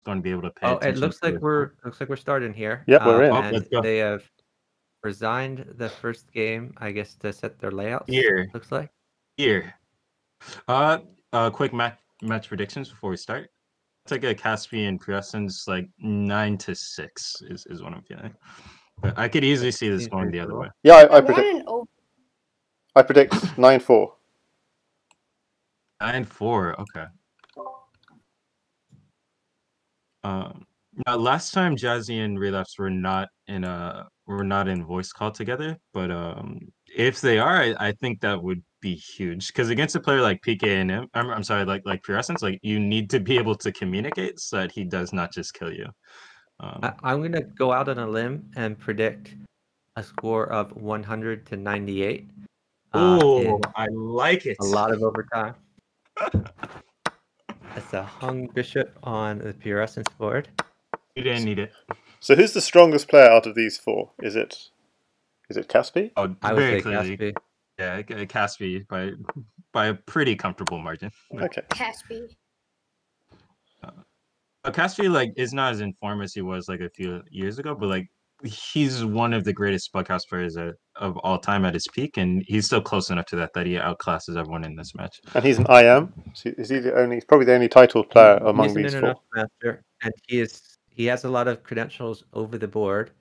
going to be able to pay Oh, it attention. looks to like we're starting here. Yep, we're in. Oh, And let's go. they have resigned the first game, I guess, to set their layouts. Here. Looks like. Here. Quick match predictions before we start. It's like a CaspiIsrael-Puressence, like 9-6 is what I'm feeling. But I could easily see this going the other way. Yeah, I predict 9-4. 9-4. Okay. Now last time Jazzy and Relapse were not in voice call together, but if they are, I think that would be huge because against a player like PK and I'm sorry, like Puressence, like you need to be able to communicate so that he does not just kill you. I'm gonna go out on a limb and predict a score of 100-98. Oh, I like it. A lot of overtime. That's a hung bishop on the Puressence board. You didn't need it. So who's the strongest player out of these four? Is it Caspi? Oh, I would very say clearly. Caspi. Yeah, Caspi by a pretty comfortable margin. Okay. Caspi. Caspi like is not as informed as he was like a few years ago, but like he's one of the greatest bughouse players of all time at his peak, and he's still close enough to that he outclasses everyone in this match. And he's an IM. Is he He's probably the only titled player among these four. Master, and he has a lot of credentials over the board.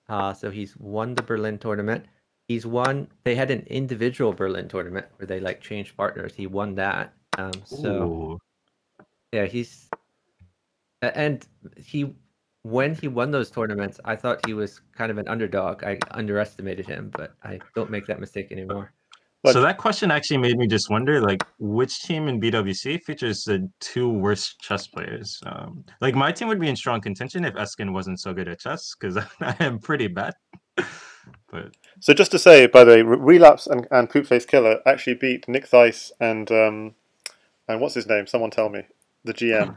So he's won the Berlin tournament. They had an individual Berlin tournament where they like changed partners. He won that. Ooh. Yeah, when he won those tournaments, I thought he was kind of an underdog. I underestimated him, but I don't make that mistake anymore. So that question actually made me just wonder, like, which team in BWC features the two worst chess players? Like, my team would be in strong contention if Eskin wasn't so good at chess, because I am pretty bad. But so just to say, by the way, Relapse and p00pfacek1ll3r actually beat Nick Thice and what's his name? Someone tell me. The GM.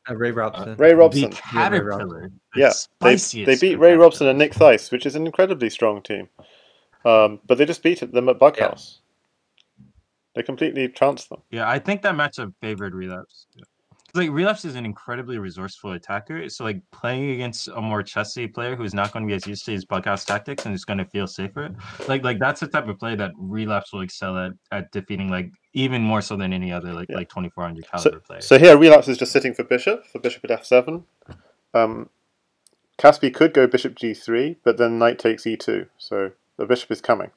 Ray Robson. Ray Robson. The Caterpillar. Yeah, they beat Ray Robson and Nick Thice, which is an incredibly strong team. But they just beat them at Bughouse. Yeah. They completely trounced them. Yeah, I think that matchup favored Relapse. Like Relapse is an incredibly resourceful attacker, so like playing against a more chessy player who's not going to be as used to his bughouse tactics and is going to feel safer, like that's the type of play that Relapse will excel at defeating, like even more so than any other like 2400 caliber player. So here Relapse is just sitting for bishop at f7. Caspi could go bishop g3, but then knight takes e2, so the bishop is coming.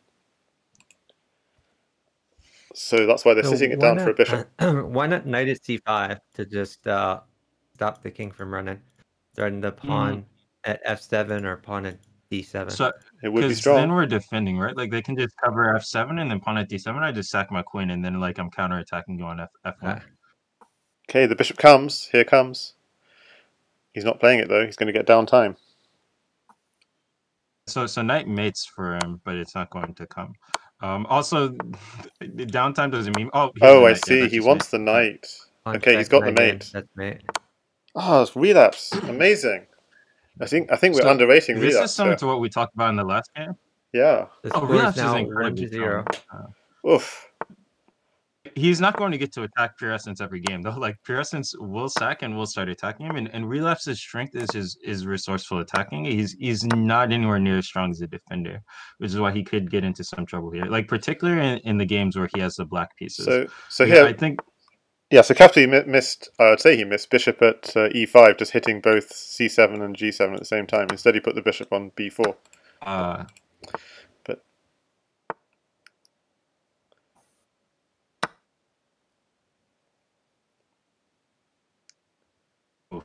So that's why they're sitting it down for a bishop. Why not knight at c5 to just stop the king from running? Threaten the pawn at f7 or pawn at d7. So it would be strong. Then we're defending, right? Like they can just cover f7 and then pawn at d7. I just sack my queen and then like I'm counterattacking you on f1. Okay, the bishop comes. Here comes. He's not playing it though. He's going to get down time. So knight mates for him, but it's not going to come. Also, the downtime doesn't mean. Oh, I see. He wants the knight. Okay, he's got the mate. That's mate. Oh, it's Relapse. Amazing. I think we're underrating Relapse. This is similar to what we talked about in the last game. Yeah. Relapse is incredibly 1-0. Oof. He's not going to get to attack Puressence every game though. Like Puressence will sack and will start attacking him, and Relapse's strength is his resourceful attacking. He's not anywhere near as strong as a defender, which is why he could get into some trouble here. Like particularly in the games where he has the black pieces. So here I think. Yeah, so Caspi missed. I would say he missed bishop at e5, just hitting both c7 and g7 at the same time. Instead, he put the bishop on b4. But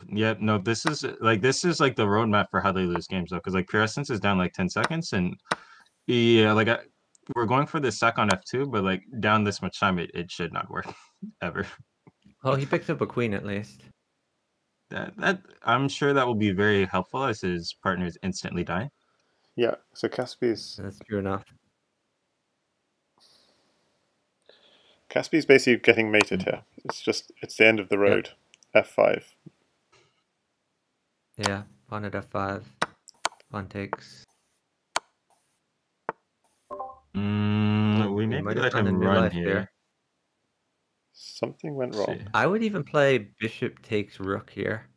yeah, no, this is like the roadmap for how they lose games though, because like Puressence is down like 10 seconds, and yeah, like we're going for the sack on f2, but like down this much time, it should not work ever. Oh, he picked up a queen at least. That I'm sure that will be very helpful as his partners instantly die. Yeah, so Caspi's. That's true enough. Caspi's basically getting mated here. It's the end of the road. Yep. F5. Yeah, pawn at f5. Pawn takes. We maybe let him run here. Something went wrong. I would even play bishop takes rook here.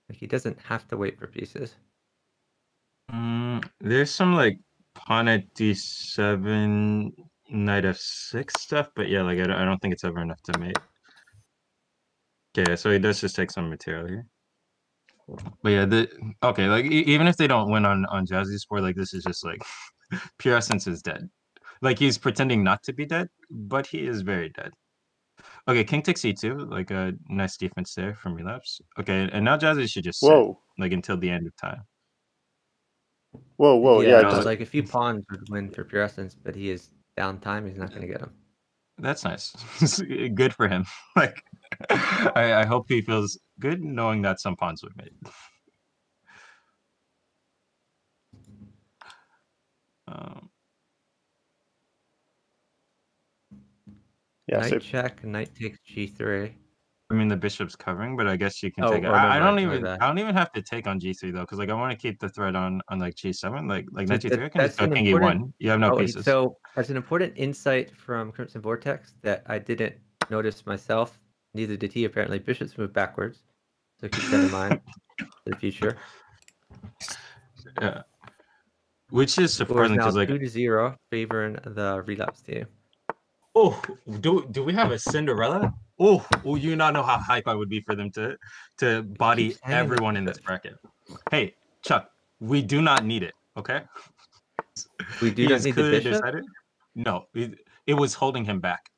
Like, he doesn't have to wait for pieces. There's some like pawn at d7, knight f6 stuff, but yeah, like I don't think it's ever enough to mate. Okay, so he does just take some material here. But yeah, okay, like even if they don't win on Jazzy's board, like this is just like pure essence is dead. Like he's pretending not to be dead, but he is very dead. Okay, king takes e2, like a nice defense there from relapse. Okay, and now Jazzy should just sit, like until the end of time. Whoa, Yeah, just... like a few pawns would win for pure essence, but he is down time. He's not going to get him. That's nice. Good for him. Like, I hope he feels good knowing that some pawns would mate. Yeah, knight check, knight takes g3. I mean, the bishop's covering, but I guess you can take it. No, I don't even have to take on g3 though, because like I want to keep the threat on like g7, like knight g3. I can just go king e1. You have no pieces. So as an important insight from Crimson Vortex that I didn't notice myself, neither did he apparently. Bishops move backwards, so keep that in mind for the future. Yeah, which is surprising because like 2-0 favoring the relapse team. Oh, do we have a Cinderella? Oh, you not know how hype I would be for them to body everyone in this bracket. Hey, Chuck, we do not need it, okay? We do not need the bishop? No, it was holding him back.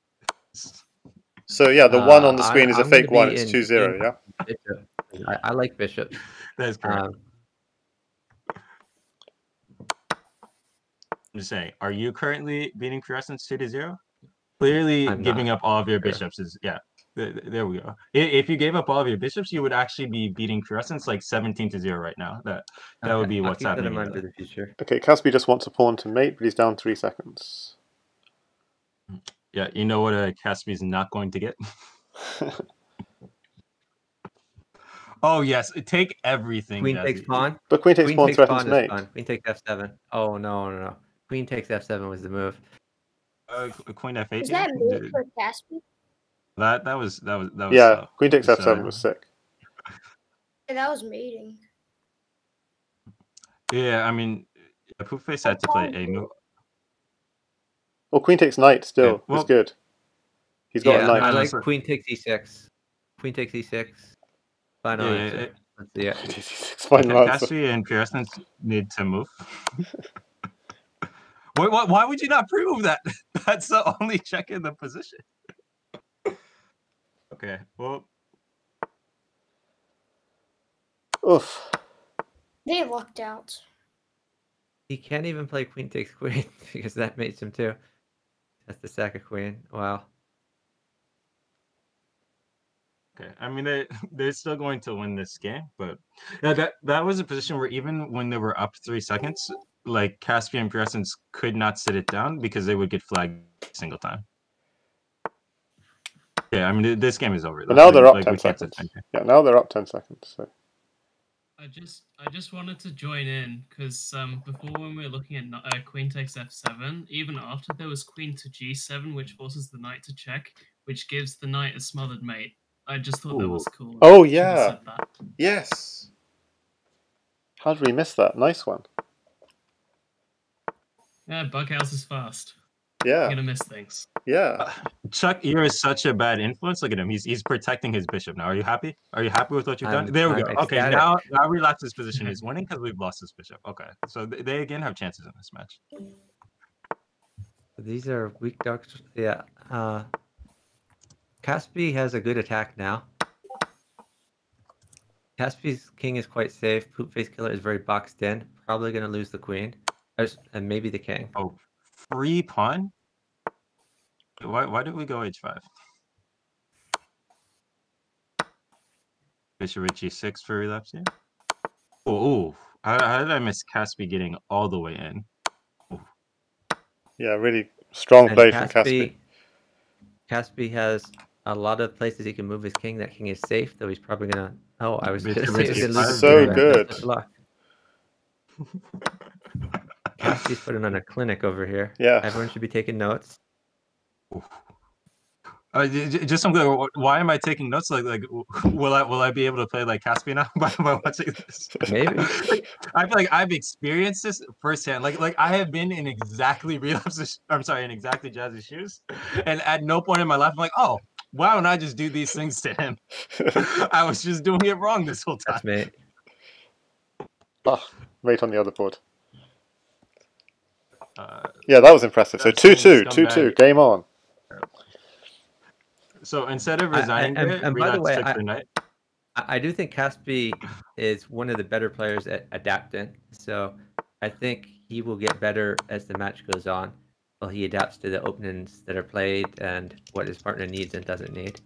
So yeah, the one on the screen is a fake one. It's 2-0, yeah? Bishop. I like bishops. That is correct. I'm just saying, are you currently beating Puressence 2-0? Clearly, giving up all of your bishops is, yeah, there we go. If you gave up all of your bishops, you would actually be beating Puressence like 17-0 right now. That would be what's happening. I'll keep that in mind for the future. Okay, Caspi just wants a pawn to mate, but he's down 3 seconds. Yeah, you know what Caspi's not going to get? Oh, yes, take everything. Queen takes pawn. But queen takes pawn threatens mate. Queen takes f7. Oh, no. Queen takes f7 was the move. Queen f8. Is that move for Caspi? That was yeah, slow. queen takes f7 was sick. Yeah, that was mating. Yeah, I mean, p00pfacek had to play a move. Well, queen takes knight still. It's good. He's got a knight. I like queen takes e6. Queen takes e6. Final answer. Let's see it. Final answer. Caspi and Puressence need to move. Why would you not pre-move that? That's the only check in the position. Okay, well. Oof. They lucked out. He can't even play queen takes queen because that mates him too. That's the sack of queen. Wow. Okay, I mean they're still going to win this game, but yeah, that was a position where even when they were up 3 seconds, like Caspi and Puressence could not sit it down because they would get flagged every single time. Yeah, I mean this game is over. But now they're up 10 seconds. Yeah, now they're up 10 seconds. So. I just wanted to join in because before when we were looking at queen takes f7, even after there was queen to g7, which forces the knight to check, which gives the knight a smothered mate. I just thought that was cool. Oh yeah, yes. How did we miss that? Nice one. Yeah, bughouse is fast. Yeah, you're gonna miss things. Yeah, Chuck, you're such a bad influence. Look at him. He's protecting his bishop now. Are you happy? Are you happy with what you've done? There we go. Okay, now Relapse's position is winning because we've lost his bishop. Okay, so they again have chances in this match. These are weak dogs. Yeah. Caspi has a good attack now. Caspi's king is quite safe. p00pfacek killer is very boxed in. Probably going to lose the queen. And maybe the king. Oh, free pawn? Why did we go h5? Bishop at g6 for relapse here. Oh, how did I miss Caspi getting all the way in? Ooh. Yeah, really strong play from Caspi. Caspi has a lot of places he can move his king. That king is safe, though he's probably going to... Oh, I was going to say he's so good. Caspi's putting on a clinic over here. Yeah. Everyone should be taking notes. Just something. Why am I taking notes? Like, will I be able to play like Caspi now by watching this? Maybe. I feel like I've experienced this firsthand. Like I have been in exactly Relapse's. I'm sorry, in exactly Jazz's shoes, and at no point in my life I'm like, oh, why don't I just do these things to him? I was just doing it wrong this whole time. That's mate. Ah, mate on the other board. Yeah, that was impressive. So 2-2, 2-2, game on. So instead of resigning, and by the way, took the knight. I do think Caspi is one of the better players at adapting. So I think he will get better as the match goes on. While he adapts to the openings that are played and what his partner needs and doesn't need.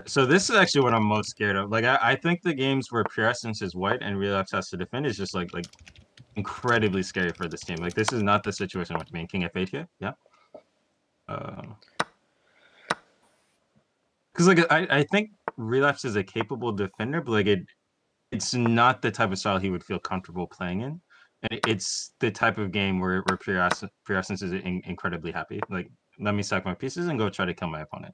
So this is actually what I'm most scared of. Like I think the games where Puressence is white and Relapse has to defend is just like incredibly scary for this team. Like this is not the situation with me. King F8 here, yeah. Because like I think Relapse is a capable defender, but like it's not the type of style he would feel comfortable playing in. And it's the type of game where Puressence is incredibly happy. Like, let me stack my pieces and go try to kill my opponent.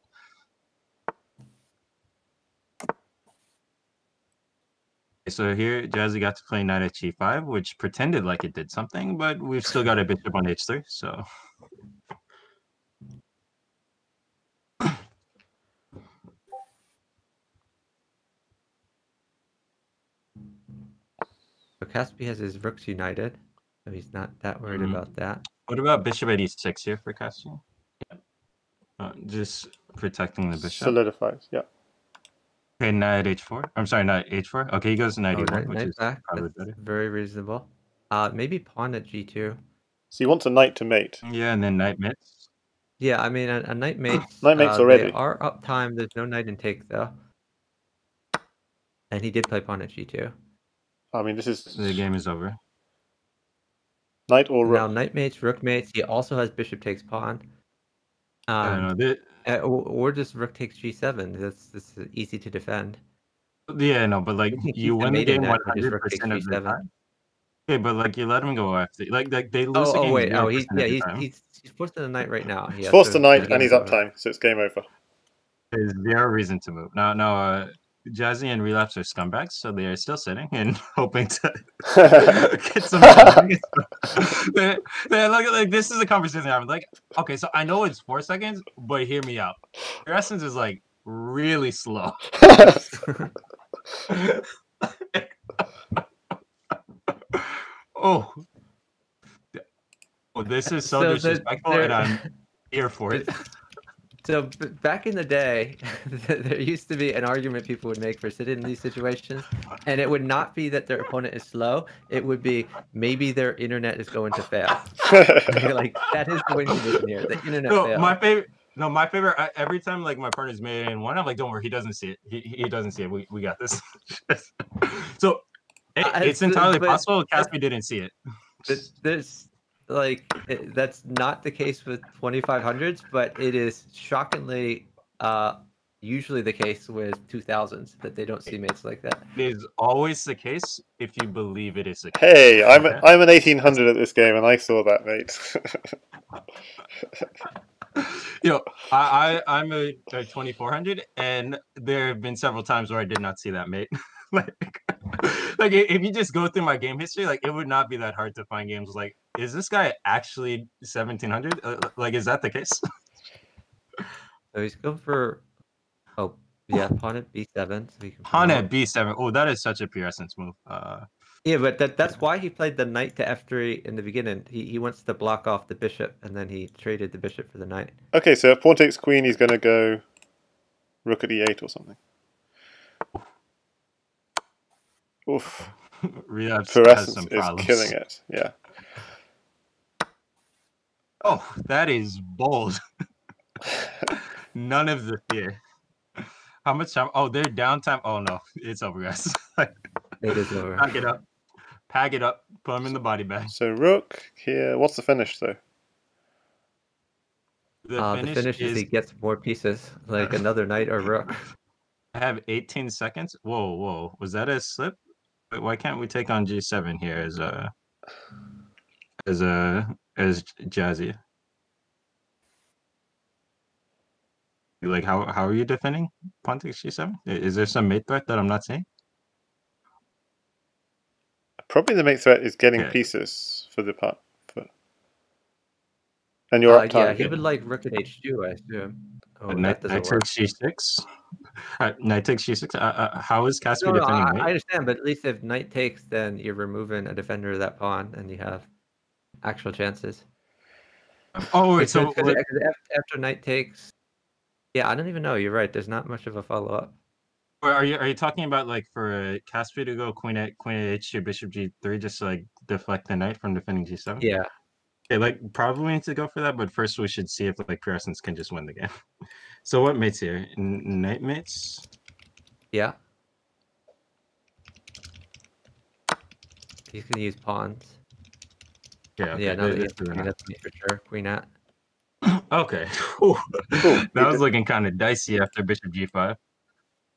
So here, Jazzy got to play knight at g5, which pretended like it did something, but we've still got a bishop on h3, so... So Caspi has his rooks united, so he's not that worried about that. What about bishop at e6 here for Caspi? Yeah. Just protecting the bishop. Solidifies, yeah. Okay, knight h4. I'm sorry, knight h4. Okay, he goes to knight e1, which is back. probably That's better. very reasonable. Maybe pawn at g2. So he wants a knight to mate. Yeah, and then knight mates. Yeah, I mean, a knight mates. Knight mates already. They are up time. There's no knight in take, though. And he did play pawn at g2. I mean, this is... The game is over. Knight or rook? Now, knight mates, rook mates. He also has bishop takes pawn. I don't know. Or just rook takes g7. That's easy to defend. Yeah, no, but like you win the game 100% of the time. Okay, but like you let him go after, like they lose the game. Wait, he's forced a knight right now. He's forced a knight and he's uptime, so it's game over. There's zero reason to move. Now, Jazzy and Relapse are scumbags, so they are still sitting and hoping to get some. They're like, this is a conversation I'm like, okay, so I know it's 4 seconds, but hear me out. Your essence is like really slow. Oh, this is so disrespectful, and I'm here for it. So back in the day, there used to be an argument people would make for sitting in these situations, and it would not be that their opponent is slow. It would be maybe their internet is going to fail. Like that is the win condition here. The internet fails. My favorite. Every time like my partner's made in one, I'm like, don't worry, he doesn't see it. He doesn't see it. We got this. So it's entirely possible Caspi didn't see it. There's that's not the case with 2500s, but it is shockingly usually the case with 2000s that they don't see mates like that. It is always the case if you believe it is the case. Hey, I'm an 1800 at this game, and I saw that, mate. I'm a 2400, and there have been several times where I did not see that mate. like if you just go through my game history, like it would not be that hard to find games like, is this guy actually 1700? Like, is that the case? So he's going for, pawn at b7. So he can pawn at b7. Oh, that is such a Puressence move. Yeah, but that's why he played the knight to f3 in the beginning. He wants to block off the bishop, and then he traded the bishop for the knight. Okay, so if pawn takes queen, he's going to go rook at e8 or something. Oof. Puressence is killing it. Yeah. Oh, that is bold. None of the fear. How much time? Oh, they're downtime. Oh no, it's over, guys. It is over. Pack it up. Pack it up. Put them in the body bag. So rook here. What's the finish though? The finish is he gets more pieces, like another knight or rook. I have 18 seconds. Whoa. Was that a slip? Why can't we take on G7 here as Jazzy? Like how are you defending pawn takes g7? Is there some mate threat that I'm not seeing? Probably the mate threat is getting Okay. pieces for the pawn. And you're up Yeah, time. he would like rook at h2, I assume. Oh, Knight that doesn't work. takes g6. Knight takes g6. How is Caspi No, defending I mate? understand, but at least if knight takes, then you're removing a defender of that pawn, and you have actual chances. Oh, wait, so Because after knight takes, yeah, I don't even know. You're right. There's not much of a follow up. are you talking about like for Caspi to go queen at h2, bishop g3, just to like deflect the knight from defending g7? Yeah. Okay, like probably need to go for that, but first we should see if like Puressence can just win the game. So what mates here? Knight mates? Yeah. He's gonna use pawns. Yeah, okay. Yeah, no, that's me for sure. Queen at. Okay. That was looking kind of dicey after bishop g5.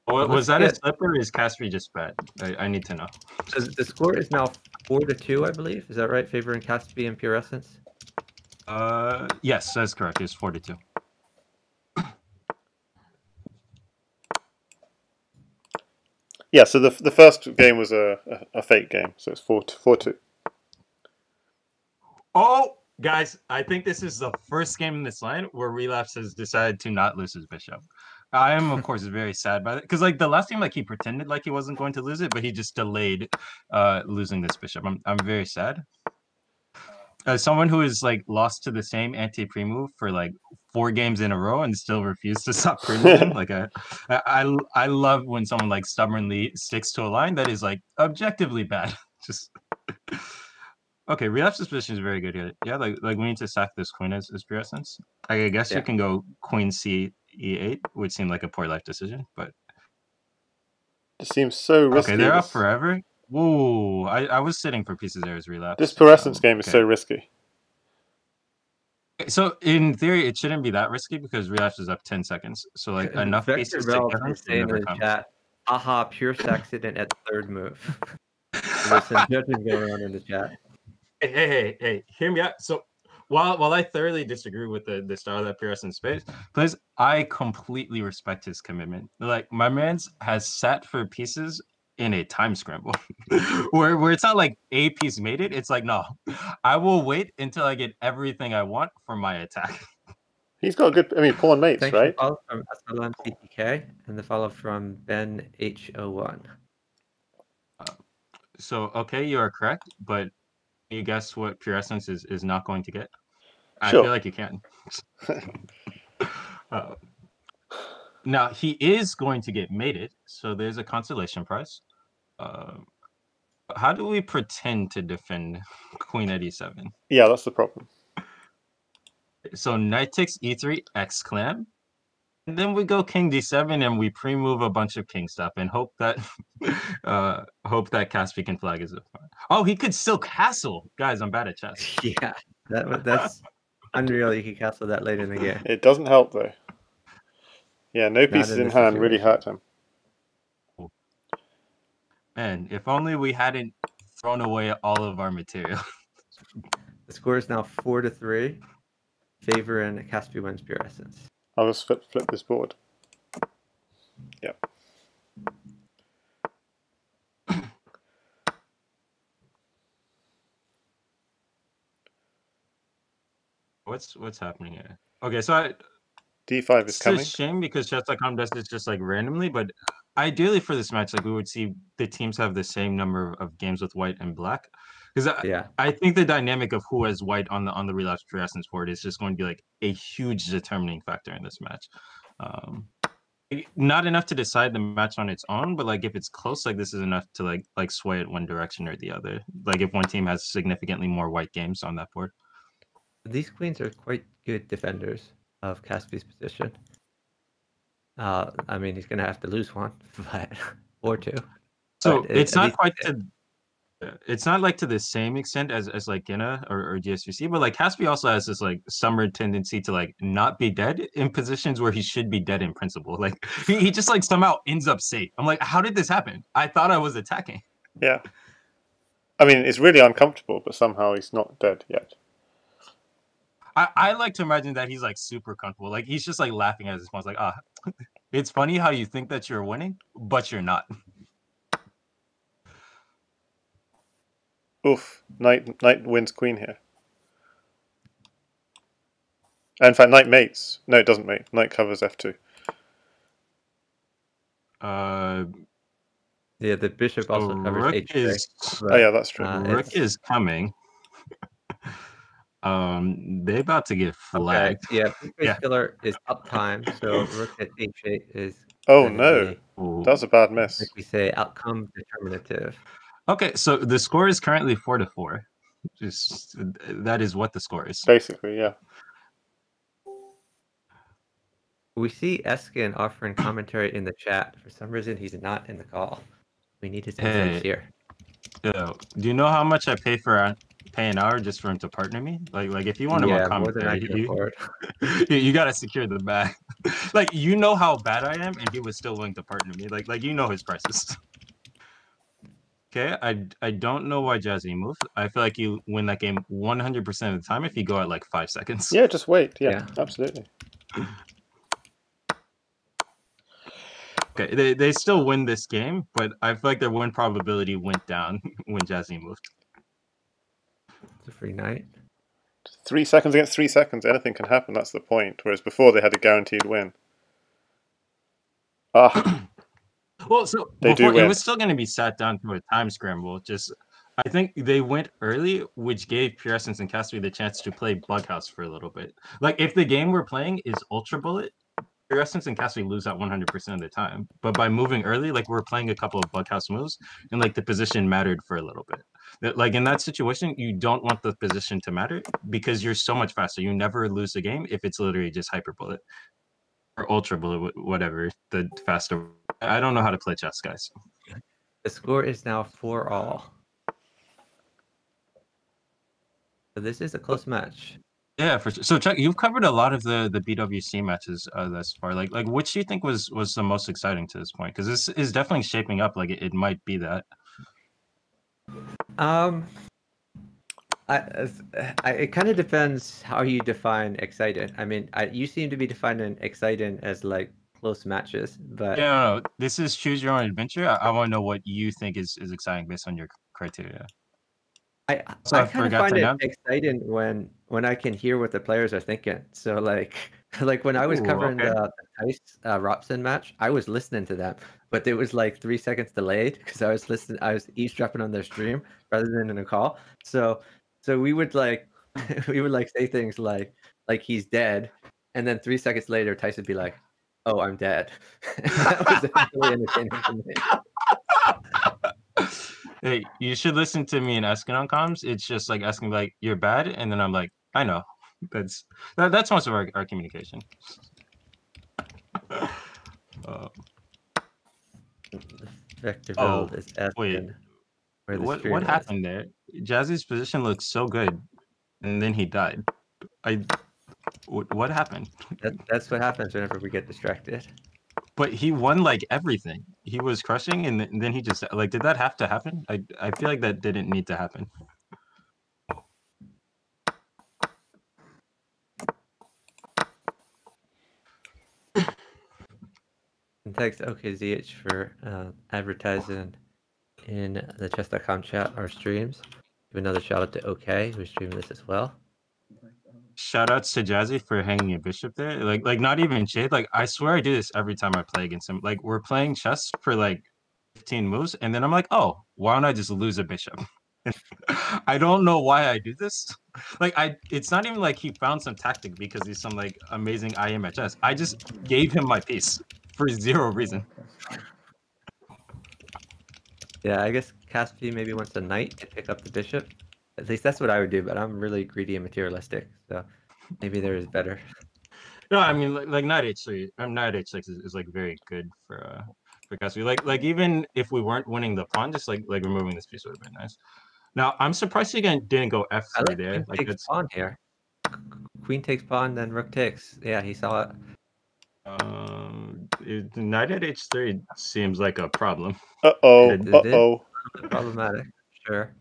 Was that a slip or is Caspi just bad? I need to know. So the score is now 4-2, I believe. Is that right? Favoring Caspi and Puressence? Yes, that's correct. It's 4-2. Yeah, so the first game was a fake game, so it's 4-2. Oh, guys, I think this is the first game in this line where Relapse has decided to not lose his bishop. I am, of course, very sad by that because, like, the last game, like, he pretended like he wasn't going to lose it, but he just delayed losing this bishop. I'm very sad. As someone who is like lost to the same anti-pre move for like 4 games in a row and still refused to stop pre-moving, like I love when someone like stubbornly sticks to a line that is like objectively bad. Just okay. Relapse's position is very good here. Yeah, like we need to sack this queen as Puressence. I guess you can go queen c e8, which seemed like a poor life decision, but it seems so risky. Okay, they're up forever. Whoa, I was sitting for pieces there as Relapse. This Puressence game is so risky. So in theory, it shouldn't be that risky because Relapse is up 10 seconds. So like enough pieces to get him saying in the chat, aha, pure accident at third move. There's some judging going on in the chat. Hey, hear me out. So while I thoroughly disagree with the style that Puressence plays, I completely respect his commitment. Like my man's has sat for pieces in a time scramble where it's not like a piece made it. It's like, no, I will wait until I get everything I want for my attack. He's got a good, pawn mates, Thanks right? For the follow from CTK and the follow from Ben H01. So, okay, you are correct, but you guess what Puressence is not going to get? I Sure. feel like you can. Now, he is going to get mated, so there's a consolation prize. How do we pretend to defend queen at e7? Yeah, that's the problem. So knight takes e3, exclam, and then we go king d7 and we pre-move a bunch of king stuff and hope that Caspi can flag his. Oh, he could still castle. Guys, I'm bad at chess. Yeah, that's unreal. You can castle that late in the game. It doesn't help though. Yeah, no pieces in hand really hurt him. Man, if only we hadn't thrown away all of our material. The score is now 4-3, favoring Caspi wins Puressence. I'll just flip this board. Yeah. What's happening here? Okay, so D5 is coming. It's a shame because chess.com does this just like randomly, but ideally for this match, like we would see the teams have the same number of games with white and black. Because I think the dynamic of who has white on the Relapse Puressence board is just going to be like a huge determining factor in this match. Not enough to decide the match on its own, but like if it's close, like this is enough to like sway it one direction or the other. Like if one team has significantly more white games on that board. These queens are quite good defenders of Caspi's position. I mean, he's going to have to lose one, but or two. So it's not quite to. It's not like to the same extent as like Gina or GSVC, but like Caspi also has this like summer tendency to like not be dead in positions where he should be dead in principle. Like he just like somehow ends up safe. I'm like, how did this happen? I thought I was attacking. Yeah. I mean, it's really uncomfortable, but somehow he's not dead yet. I like to imagine that he's like super comfortable. Like he's just like laughing at his pawns. Like, it's funny how you think that you're winning, but you're not. Oof. Knight wins queen here. In fact, knight mates. No, it doesn't mate. Knight covers f2. Yeah, the bishop also covers rook h3. is. Oh yeah, that's true. Rook is coming. They about to get flagged. Okay, yeah, Yeah. killer is uptime, so rook at h8 is. Oh no, that was a bad miss. Like we say, outcome determinative. Okay, so the score is currently 4-4. Just that is what the score is. Basically, yeah. We see Eskin offering commentary in the chat. For some reason, he's not in the call. We need his insights here. Do you know how much I pay an hour just for him to partner me? Like if you want him on more than I commentary, can afford. you gotta secure the bag. Like you know how bad I am, and he was still willing to partner me. Like you know his prices. Okay, I don't know why Jazzy moved. I feel like you win that game 100% of the time if you go at like 5 seconds. Yeah, just wait. Yeah. Absolutely. Okay, they still win this game, but I feel like their win probability went down when Jazzy moved. It's a free knight. 3 seconds against 3 seconds. Anything can happen. That's the point. Whereas before they had a guaranteed win. Well, so they before, do win. It was still going to be sat down through a time scramble. Just, I think they went early, which gave Puressence and Caspi the chance to play bughouse for a little bit. Like if the game we're playing is ultra bullet, Puressence and Caspi lose that 100% of the time. But by moving early, like we're playing a couple of bughouse moves, and like the position mattered for a little bit. Like in that situation, you don't want the position to matter because you're so much faster. You never lose the game if it's literally just hyper bullet or ultra bullet, whatever the faster. I don't know how to play chess, guys. The score is now 4-all. So this is a close match. Yeah, for sure. So Chuck, you've covered a lot of the BWC matches thus far. Like which do you think was the most exciting to this point? Because this is definitely shaping up like it might be that. It kind of depends how you define exciting. I mean, you seem to be defining exciting as like close matches, but yeah, no, this is choose your own adventure. I want to know what you think is exciting based on your criteria. I kind of find it exciting when I can hear what the players are thinking. So like when I was covering the Tice Robson match, I was listening to them, but it was like 3 seconds delayed because I was eavesdropping on their stream rather than in a call. So we would like say things like he's dead, and then 3 seconds later Tice would be like, "Oh, I'm dead." That was really entertaining to me. Hey, you should listen to me and asking on comms. It's just like asking like you're bad, and then I'm like, I know. That's most of our communication. Vector build is asking what happened there? Jazzy's position looks so good, and then he died. What happened? That's what happens whenever we get distracted. But he won like everything. He was crushing, and then he just like, did that have to happen? I feel like that didn't need to happen. And thanks OKZH for advertising in the chess.com chat our streams. Give another shout out to OK who's streaming this as well. Shout outs to Jazzy for hanging a bishop there. Like not even shade. Like I swear I do this every time I play against him. Like we're playing chess for like 15 moves, and then I'm like, oh, why don't I just lose a bishop? I don't know why I do this. Like it's not even like he found some tactic because he's some like amazing IM at chess. I just gave him my piece for zero reason. Yeah, I guess Caspi maybe wants a knight to pick up the bishop. At least that's what I would do, but I'm really greedy and materialistic, so maybe there is better. No, I mean like knight h3. Knight h6 is like very good for Caspi. Like even if we weren't winning the pawn, just like removing this piece would have been nice. Now I'm surprised he didn't go f3 there. Queen takes pawn here. Queen takes pawn, then rook takes. Yeah, he saw it. Knight at h3 seems like a problem. Problematic, sure.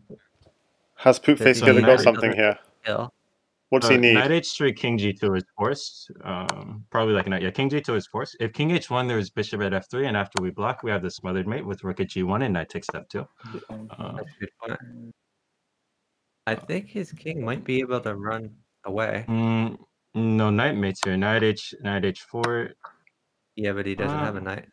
Has p00pfacek1ll3r got something here? What does he need? Knight h3, king g2 is forced. Probably like knight. Yeah, king g2 is forced. If king h1, there's bishop at f3, and after we block, we have the smothered mate with rook at g1 and knight takes f2. That's a good point. I think his king might be able to run away. No, knight mates here. Knight h4. Yeah, but he doesn't have a knight.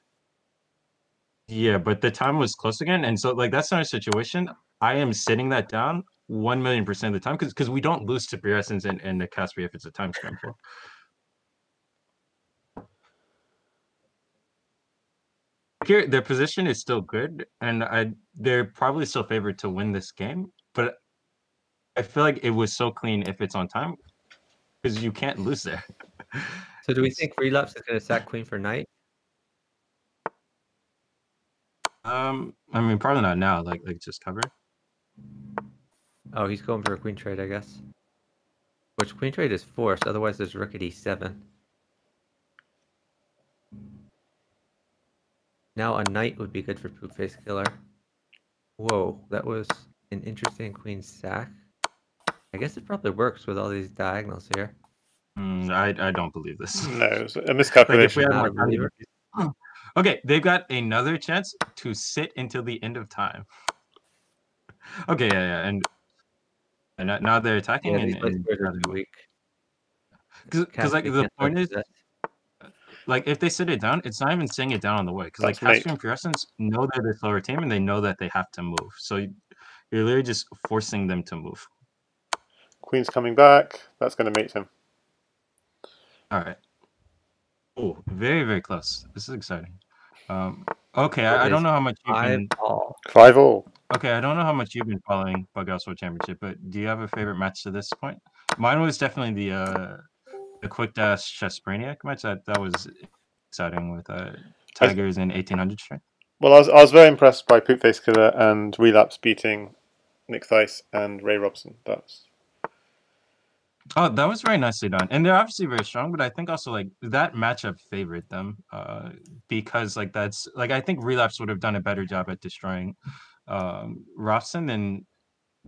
Yeah, but the time was close again, and so like that's not a situation. I am sitting that down 1,000,000% of the time because we don't lose to Puressence and the Caspi if it's a time scramble. Here, their position is still good, and they're probably still favored to win this game. But I feel like it was so clean if it's on time because you can't lose there. So do we think Relapse is going to sack queen for knight? I mean, probably not now. Like just cover. Oh, he's going for a queen trade, I guess. Which queen trade is forced, otherwise there's rook at e7. Now a knight would be good for Poop Face Killer. Whoa, that was an interesting queen sack. I guess it probably works with all these diagonals here. I don't believe this. No, it's a miscalculation. Like if we had Not more a time, okay, they've got another chance to sit until the end of time. Okay, yeah, and now they're attacking, Yeah, these and are weak. because like the point is, like if they sit it down, it's not even sitting it down on the way. Because like Caspi and Puressence know they're the slower team, and they know that they have to move. So you're literally just forcing them to move. Queen's coming back. That's going to mate him. All right. Oh, very, very close. This is exciting. Okay, I don't know how much you've been... 5-all. Okay, I don't know how much you've been following Bughouse World Championship, but do you have a favorite match to this point? Mine was definitely the Quick Dash Chessbraniac match. That was exciting with Tigers in 1800 strength. Well, I was very impressed by Poop Face Killer and Relapse beating Nick Thice and Ray Robson. Oh, that was very nicely done, and they're obviously very strong. But I think also like that matchup favored them because like that's like I think Relapse would have done a better job at destroying Robson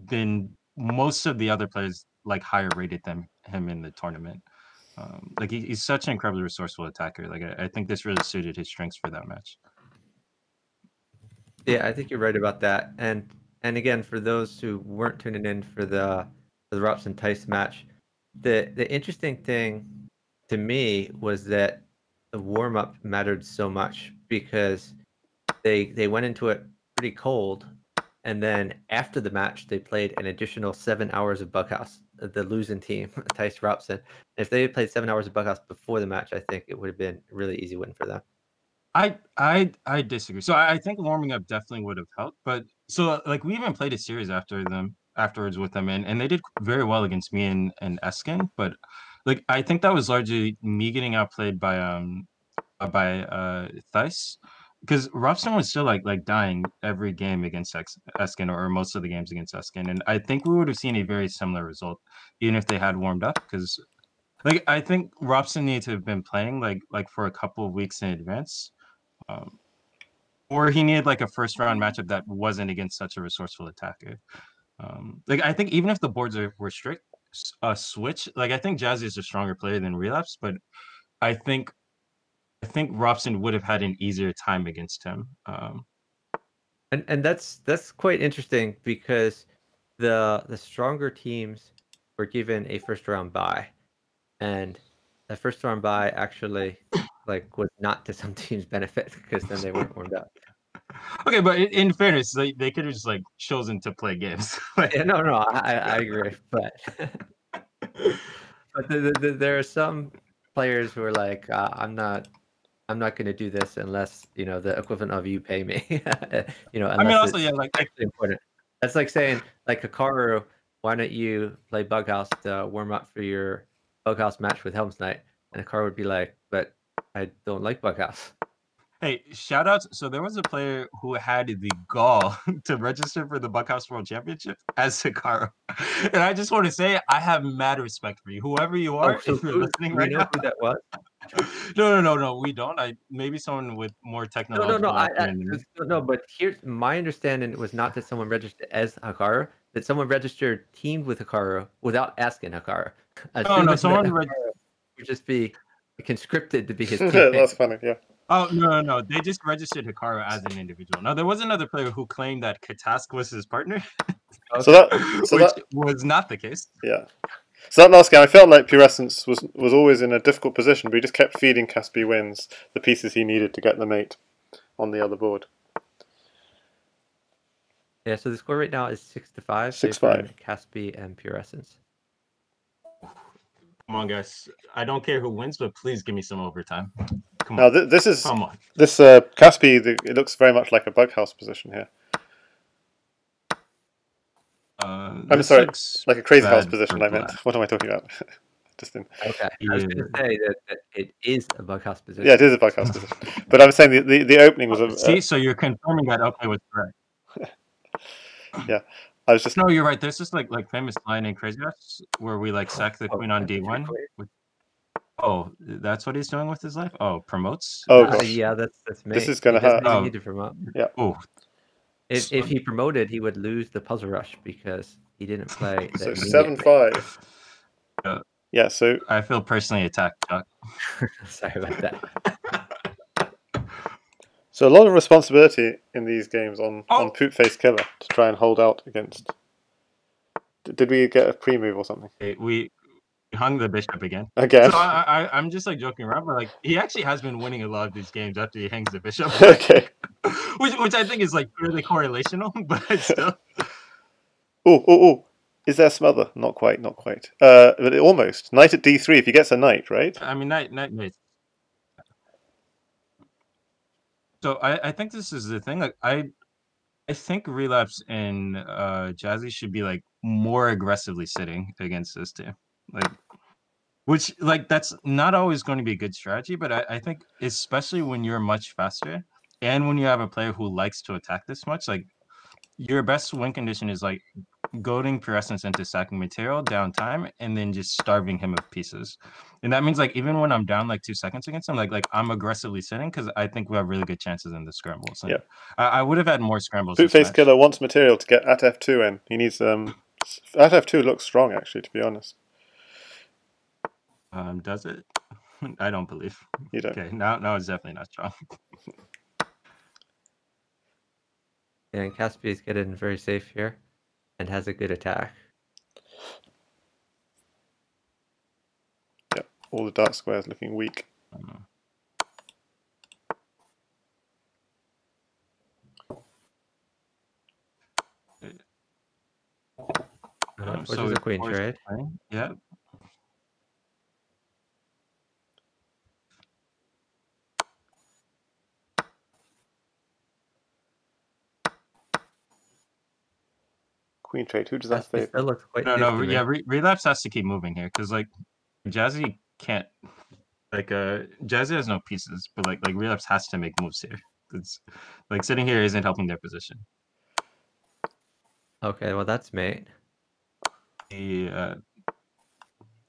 than most of the other players like higher rated him in the tournament. Like he's such an incredibly resourceful attacker. Like I think this really suited his strengths for that match. Yeah, I think you're right about that. And again, for those who weren't tuning in for the Robson Tice match. The interesting thing to me was that the warm-up mattered so much because they went into it pretty cold, and then after the match they played an additional 7 hours of Bughouse, the losing team, Tice Robson. If they had played 7 hours of Bughouse before the match, I think it would have been a really easy win for them. I disagree. So I think warming up definitely would have helped, but so like we even played a series afterwards with them, and they did very well against me and Eskin, but like I think that was largely me getting outplayed by Thice, because Robson was still like dying every game against Eskin or most of the games against Eskin, and I think we would have seen a very similar result even if they had warmed up, because like I think Robson needed to have been playing like for a couple of weeks in advance. Or he needed like a first round matchup that wasn't against such a resourceful attacker. Like I think even if the boards were strict, switch, like I think Jazzy is a stronger player than Relapse, but I think Robson would have had an easier time against him. And that's quite interesting because the stronger teams were given a first round bye, and the first round bye actually like was not to some teams' benefit because then they weren't warmed up. Okay, but in fairness, they could have just like chosen to play games. Yeah, no, I agree, but there are some players who are like, I'm not going to do this unless the equivalent of you pay me. Unless I mean, also yeah, like actually important. That's like saying like Hikaru, why don't you play Bughouse to warm up for your Bughouse match with Helm's Knight? And Hikaru would be like, but I don't like Bughouse. Hey, shout outs. So there was a player who had the gall to register for the Bughouse World Championship as Hikaru. And I just want to say, I have mad respect for you. Whoever you are, if you're listening right now. Who that was? No, we don't. Maybe someone with more technological No, but here's my understanding. It was not that someone registered as Hikaru. that someone registered teamed with Hikaru without asking Hikaru. No, Assuming someone that read. Hikaru would just be conscripted to be his teammate. That's funny, yeah. Oh no! They just registered Hikaru as an individual. No, there was another player who claimed that Katask was his partner, So which was not the case. Yeah. So that last game, I felt like Puressence was always in a difficult position, but he just kept feeding Caspi wins the pieces he needed to get the mate on the other board. Yeah, so the score right now is 6-5. 6-5. Caspi and Puressence. Come on, guys. I don't care who wins, but please give me some overtime. Come Now on. this is Come on. this Caspi. It looks very much like a bughouse position here. I'm sorry, like a crazy house position. I meant. What am I talking about? Just in. Okay, I was going to say that it is a bughouse position. Yeah, it is a bughouse position. But I was saying the opening was a. See, so you're confirming that okay was correct. Yeah, I was just. No, you're right. There's this like famous line in Crazy House where we like sack the queen on D1. Oh, that's what he's doing with his life. Oh, promotes. Oh gosh. Yeah, that's me. This is gonna happen. have. Need to promote. Yeah. Oh. If he promoted, he would lose the puzzle rush because he didn't play. So 7-5. Yeah. So I feel personally attacked, Chuck. Sorry about that. So a lot of responsibility in these games on p00pfacek1ll3r to try and hold out against. Did we get a pre-move or something? We hung the bishop again. Again. So I'm just like joking around, but like he actually has been winning a lot of these games after he hangs the bishop. Okay. which I think is like really correlational, but still. Oh! Is there a smother? Not quite. But almost. Knight at d3 if he gets a knight, right? I mean, knight. So I think this is the thing. Like I think Relapse and Jazzy should be like more aggressively sitting against this team. Like, which like that's not always going to be a good strategy, but I think especially when you're much faster and when you have a player who likes to attack this much, like your best win condition is like goading Puressence into sacking material, downtime, and then just starving him of pieces. And that means like even when I'm down like 2 seconds against him, like I'm aggressly sitting because I think we have really good chances in the scrambles. And yeah, I would have had more scrambles. p00pfacek1ll3r wants material to get at f2 in. He needs at f2 looks strong actually, to be honest. Does it? I don't believe. You don't. Okay, now it's definitely not strong. Yeah, and Caspi is getting very safe here and has a good attack. Yeah, all the dark squares looking weak. Which is a queen trade. Yeah. Queen trade. Who does that favor? That looks quite No. Yeah, Relapse has to keep moving here because like Jazzy can't. Like Jazzy has no pieces, but like Relapse has to make moves here. It's like sitting here isn't helping their position. Okay, well that's mate. Yeah,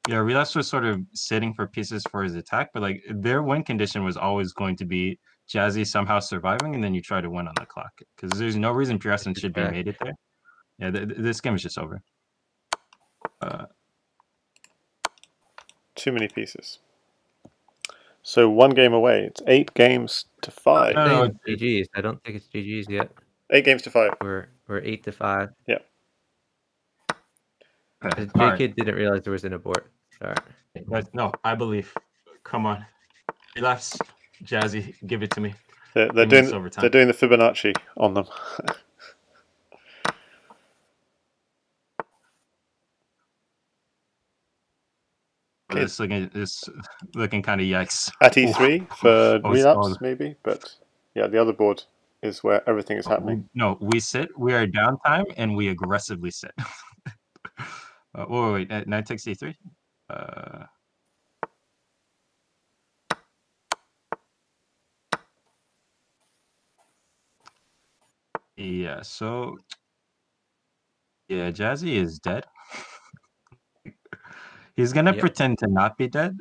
Relapse was sort of sitting for pieces for his attack, but like their win condition was always going to be Jazzy somehow surviving, and then you try to win on the clock because there's no reason Puressence should be mated there. Yeah, this game is just over. Too many pieces. So 1 game away. It's 8 games to 5. No, GG's. I don't think it's GG's yet. 8 games to 5. We're 8-5. Yeah. J-Kid didn't realize there was an abort. Sorry. No, I believe. Come on, Relapse, Jazzy, give it to me. They're doing the Fibonacci on them. Okay. This looking kind of yikes. At e3 for Relapse, maybe, but yeah, the other board is where everything is happening. No, we sit, we are downtime, and we aggressively sit. Wait, knight takes e3. Yeah, so yeah, Jazzy is dead. He's gonna pretend to not be dead,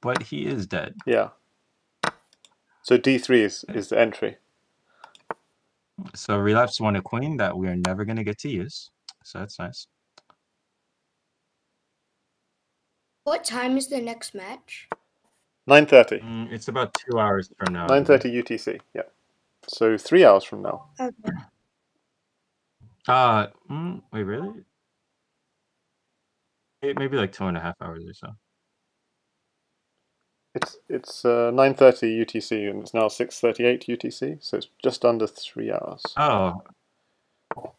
but he is dead. Yeah. So d3 is the entry. So Relapse won a queen that we are never gonna get to use. so that's nice. What time is the next match? 9:30. It's about 2 hours from now. 9:30 UTC. Yeah. So 3 hours from now. Okay. Wait, really? Maybe like 2.5 hours or so. It's 9:30 UTC and it's now 6:38 UTC, so it's just under 3 hours. Oh.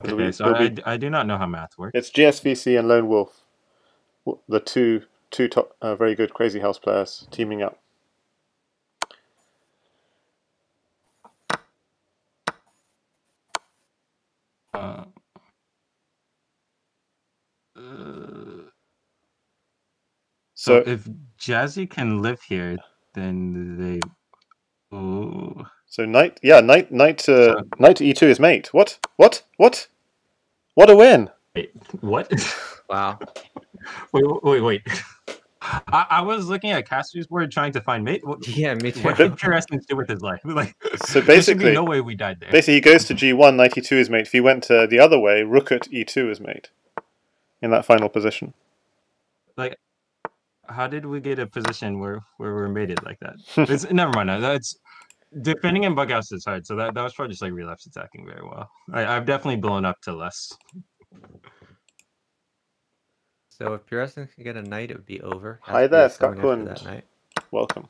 Okay, so I do not know how math works. It's GSVC and Lone Wolf, the two top very good Crazy House players teaming up. So if Jazzy can live here, then they. Ooh. So knight to e2 is mate. What? What a win! Wait, what? Wow. Wait. I was looking at Caspi's board trying to find mate. Yeah, me too. What did Puressence do with his life? Like, so there should basically, be no way we died there. Basically, he goes to g1, knight e2 is mate. If he went the other way, rook at e2 is mate. In that final position. Like, how did we get a position where we're mated like that? Never mind. That's defending in bughouse is hard. So that was probably just like relapse attacking very well. I've definitely blown up to less. So if Puressence can get a knight, it would be over. Hi there, chuckmoulton. Welcome.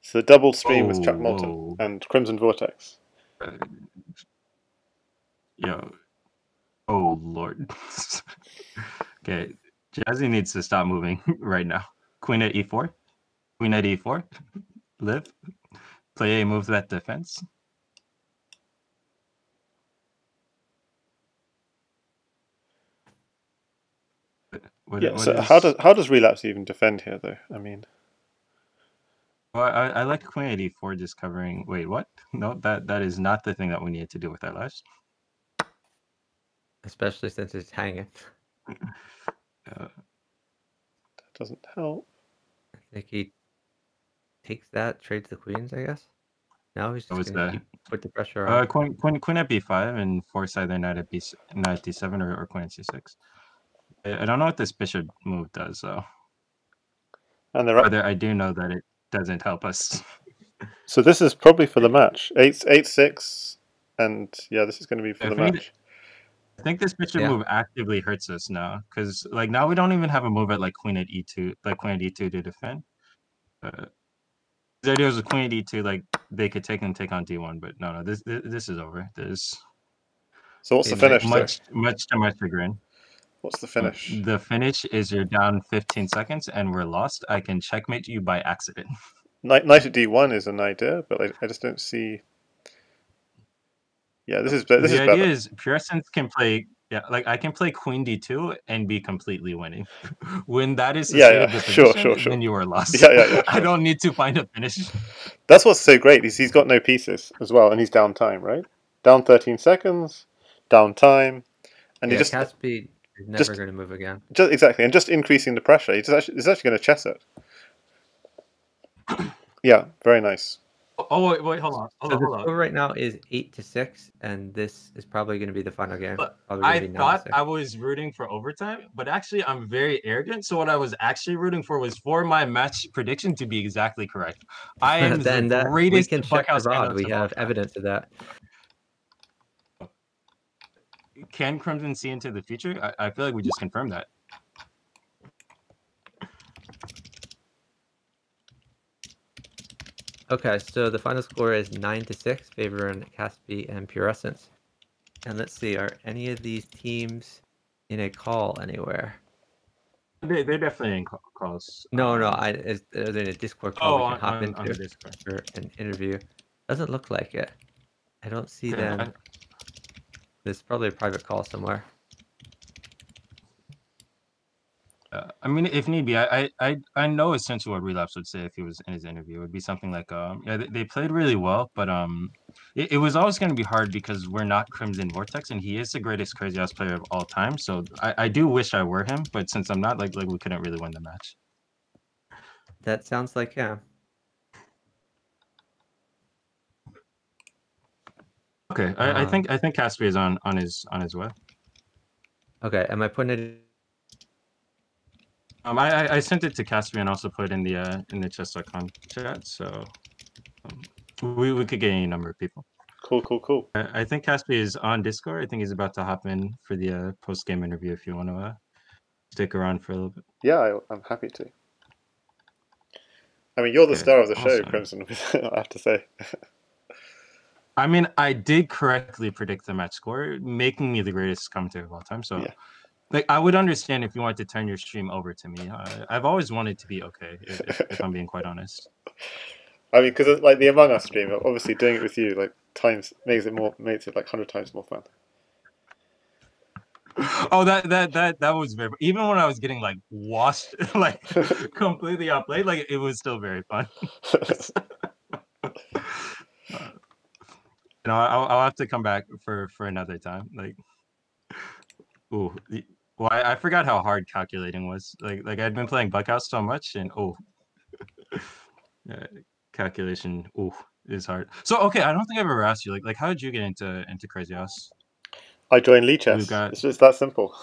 So the double stream with chuckmoulton and Crimson Vortex. Yo. Oh, Lord. Okay. Jazzy needs to stop moving right now. Queen at e4. Queen at e4. Live. Play a move that defense. So how does relapse even defend here, though? I mean, well, I like queen at e4 just covering. Wait, what? No, that is not the thing that we need to do with our lives. Especially since it's hanging. That doesn't help. I think he takes that, trades the queens, I guess. Now he's just going to put the pressure on. Queen at b5 and force either knight at d7 or queen at c6. I don't know what this bishop move does, though. And I do know that it doesn't help us. So this is probably for the match. 8-6, and yeah, this is going to be for the match. I think this bishop move actively hurts us now, because like now we don't even have a move at like queen at e2, to defend. The idea was with queen at e2, like they could take on d1, but no, this is over. So what's the finish? Much to my chagrin. What's the finish? The finish is you're down 15 seconds and we're lost. I can checkmate you by accident. Knight at d1 is an idea, but I just don't see. Yeah, this is better. The idea is Puressence can play. Yeah, like I can play queen d2 and be completely winning. When that is the state of the position, sure. then you are lost. Yeah. Sure. I don't need to find a finish. That's what's so great. He's got no pieces as well, and he's down time, right? Down 13 seconds, down time, and he just Caspi is never going to move again. Exactly, and just increasing the pressure. He's actually going to chess it. Yeah, very nice. Oh wait, hold on. The score right now is 8-6, and this is probably going to be the final game. I thought I was rooting for overtime, but actually I'm very arrogant. So what I was actually rooting for was for my match prediction to be exactly correct. I am the greatest bughouse fan. We have evidence of that. Can Crimson see into the future? I feel like we just confirmed that. Okay, so the final score is 9-6, favoring Caspi and Puressence. And let's see, are any of these teams in a call anywhere? They're definitely in calls. No, are they in a Discord call we can hop into for an interview? Doesn't look like it. I don't see them. There's probably a private call somewhere. I mean, if need be, I know essentially what Relapse would say if he was in his interview. It would be something like, yeah, they played really well, but it was always going to be hard because we're not Crimson Vortex, and he is the greatest Crazy House player of all time. So I do wish I were him, but since I'm not, like we couldn't really win the match. That sounds like Okay, I think Caspi is on his way. Okay, am I putting it? I sent it to Caspi and also put in the chess.com chat, so we could get any number of people. Cool. I think Caspi is on Discord. I think he's about to hop in for the post-game interview if you want to stick around for a little bit. Yeah, I'm happy to. I mean, you're the star of the show, awesome. Crimson, I have to say. I mean, I did correctly predict the match score, making me the greatest commentator of all time. So, Yeah. like, I would understand if you wanted to turn your stream over to me. I've always wanted to be okay, if I'm being quite honest. I mean, because like the Among Us stream, obviously doing it with you like makes it like 100 times more fun. Oh, that was very. Even when I was getting like washed, like completely outplayed, like it was still very fun. I'll have to come back for another time. Like, ooh, well, I forgot how hard calculating was. Like I'd been playing Bughouse so much, and calculation, is hard. So okay, I don't think I've ever asked you like how did you get into Crazy House? I joined Lichess. It's just that simple.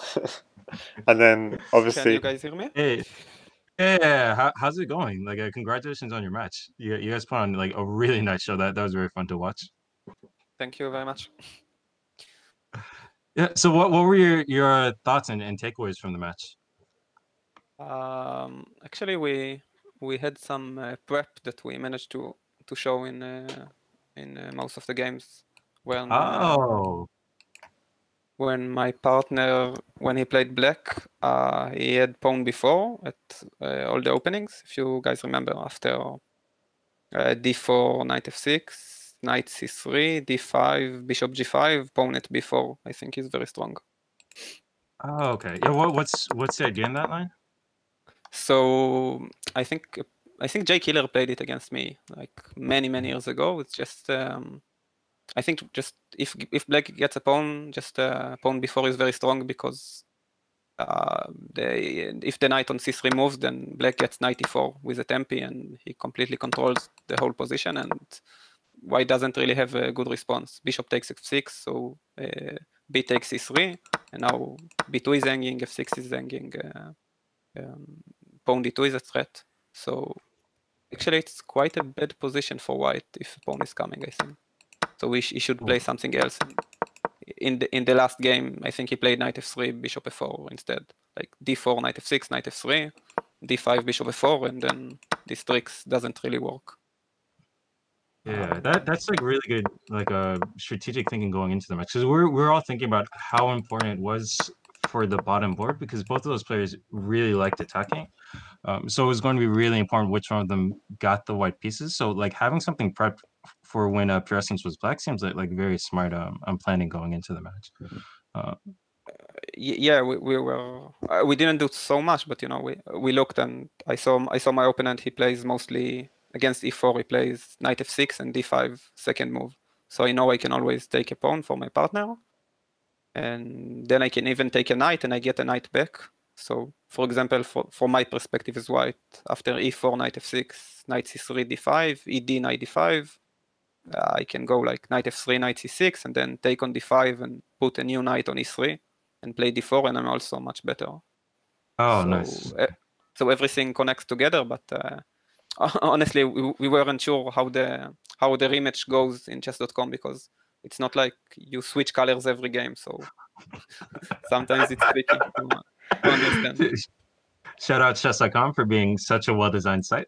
And then obviously, can you guys hear me? Hey. Yeah, how's it going? Like, congratulations on your match. You guys put on like a really nice show. That was very fun to watch. Thank you very much. Yeah. So, what were your thoughts and takeaways from the match? Actually, we had some prep that we managed to show in most of the games. When my partner, when he played black, he had pawn before at all the openings. If you guys remember, after d4, knight f6, knight c3, d5, bishop g5, pawn at b4. I think he's very strong. Oh, okay. Yeah. What's the idea in that line? So I think Jay Killer played it against me like many years ago. It's just I think just if black gets a pawn, just pawn before is very strong because if the knight on c3 moves, then black gets knight e4 with a tempi and he completely controls the whole position, and white doesn't really have a good response. Bishop takes f6, so b takes c3, and now b2 is hanging, f6 is hanging, pawn d2 is a threat. So actually it's quite a bad position for white if pawn is coming, I think. So he should play something else. In the last game, I think he played knight f3, bishop f4 instead. Like d4, knight f6, knight f3, d5, bishop f4, and then this tricks doesn't really work. Yeah, that's like really good, like strategic thinking going into the match, because we're all thinking about how important it was for the bottom board because both of those players really liked attacking. So it was going to be really important which one of them got the white pieces. So like having something prepped for when Puressence was black seems like very smart. I'm planning going into the match. Yeah, we didn't do so much, but you know we looked and I saw my opponent. He plays mostly against e4. He plays knight f6 and d5 second move. So I know I can always take a pawn for my partner, and then I can even take a knight and I get a knight back. So for example, from my perspective as white, after e4, knight f6, knight c3, d5, ed, knight d5, I can go like knight f3, knight c6, and then take on d5 and put a new knight on e3 and play d4, and I'm also much better. Oh, nice. So everything connects together, but honestly, we weren't sure how the rematch goes in chess.com because it's not like you switch colors every game, so sometimes it's tricky to understand. Shout out chess.com for being such a well-designed site.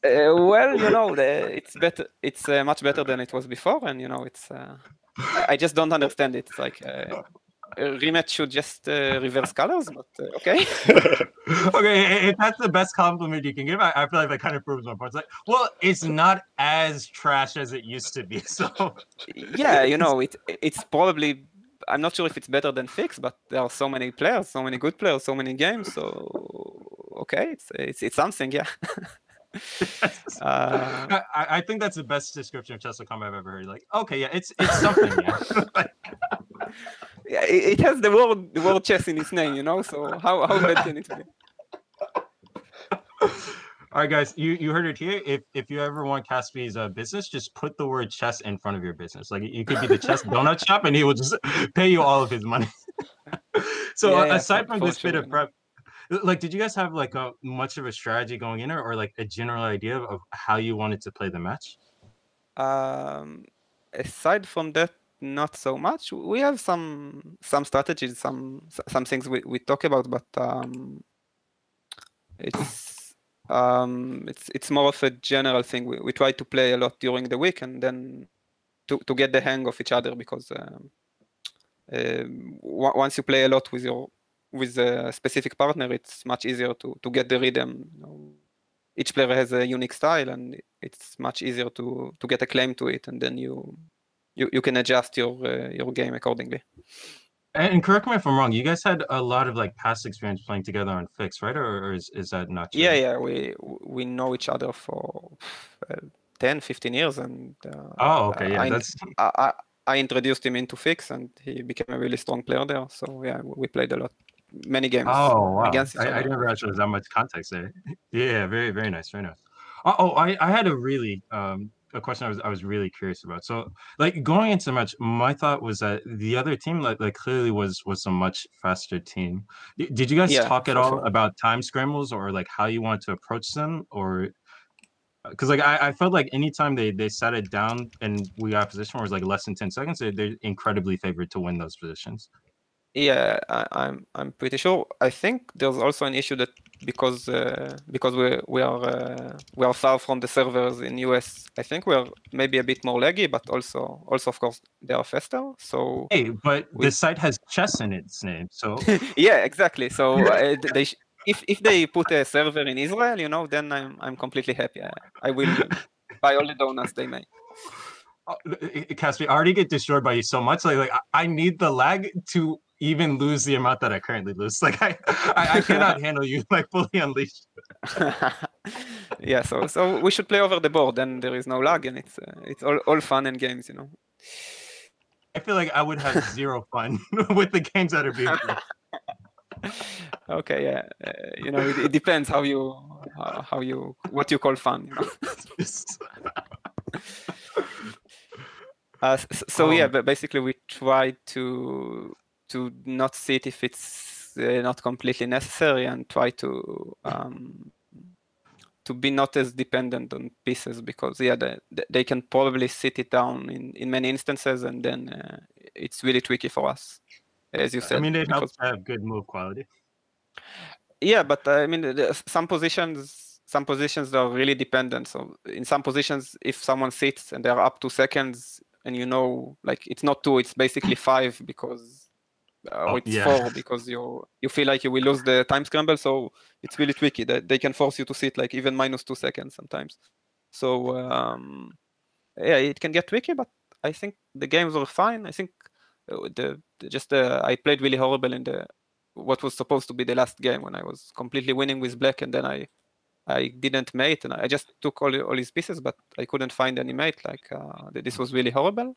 Well, you know, it's better. It's much better than it was before, and you know, it's. I just don't understand it. It's like a rematch should just reverse colors, but okay. Okay, if that's the best compliment you can give, I feel like that kind of proves my point. It's like, well, it's not as trash as it used to be. So yeah, you know, it's probably. I'm not sure if it's better than fixed, but there are so many players, so many good players, so many games. So okay, it's something, yeah. I think that's the best description of chess.com I've ever heard. Like, okay, yeah, it's something. Yeah, yeah, it has the word chess in its name, you know. So how bad can it be? All right, guys, you heard it here. If you ever want Caspi's business, just put the word chess in front of your business. Like you could be the chess donut shop, and he will just pay you all of his money. So Yeah, aside from for this bit sure, of prep, like, did you guys have like a much of a strategy going in, or like a general idea of how you wanted to play the match? Aside from that, not so much. We have some strategies, some things we talk about, but it's more of a general thing. We try to play a lot during the week, and then to get the hang of each other, because once you play a lot with a specific partner, it's much easier to get the rhythm. Each player has a unique style, and it's much easier to get a claim to it, and then you can adjust your game accordingly. And correct me if I'm wrong, you guys had a lot of like past experience playing together on Fix, right? Or is that not true? Yeah, we know each other for 10, 15 years, and oh, okay, yeah, I introduced him into Fix, and he became a really strong player there. So yeah, we played a lot, many games wow. against each other. I didn't realize there was that much context there. Yeah, very, very nice, very nice. I had a really a question I was really curious about. So like going into the match, my thought was that the other team like clearly was a much faster team. Did you guys talk at all about time scrambles, or like how you want to approach them, or because like I felt like anytime they sat it down and we got a position where it was like less than 10 seconds, they're incredibly favored to win those positions. Yeah, I'm pretty sure. I think there's also an issue that because we are far from the servers in US, I think we're maybe a bit more laggy, but also of course they are faster. So hey, but the site has chess in its name, so yeah, exactly. So if they put a server in Israel, then I'm completely happy. I will buy all the donuts they make. Caspi, I already get destroyed by you so much. Like I need the lag to even lose the amount that I currently lose. Like I cannot handle you like fully unleashed. Yeah, so we should play over the board, then there is no lag, and it's all fun and games, I feel like I would have zero fun with the games that are being played. Okay, yeah, it depends what you call fun, So yeah, but basically we try to not see it if it's not completely necessary, and try to be not as dependent on pieces, because yeah, they can probably sit it down in many instances, and then it's really tricky for us, as you said. I mean, it helps to have good move quality. Yeah, but I mean, some positions are really dependent. So in some positions, if someone sits and they're up 2 seconds, and like it's not 2, it's basically 5, because or it's 4, because you feel like you will lose the time scramble. So it's really tricky that they can force you to sit like even -2 seconds sometimes. So yeah, it can get tricky, but I think the games were fine. I think I played really horrible in what was supposed to be the last game, when I was completely winning with black, and then I didn't mate, and I just took all his pieces, but I couldn't find any mate. Like this was really horrible.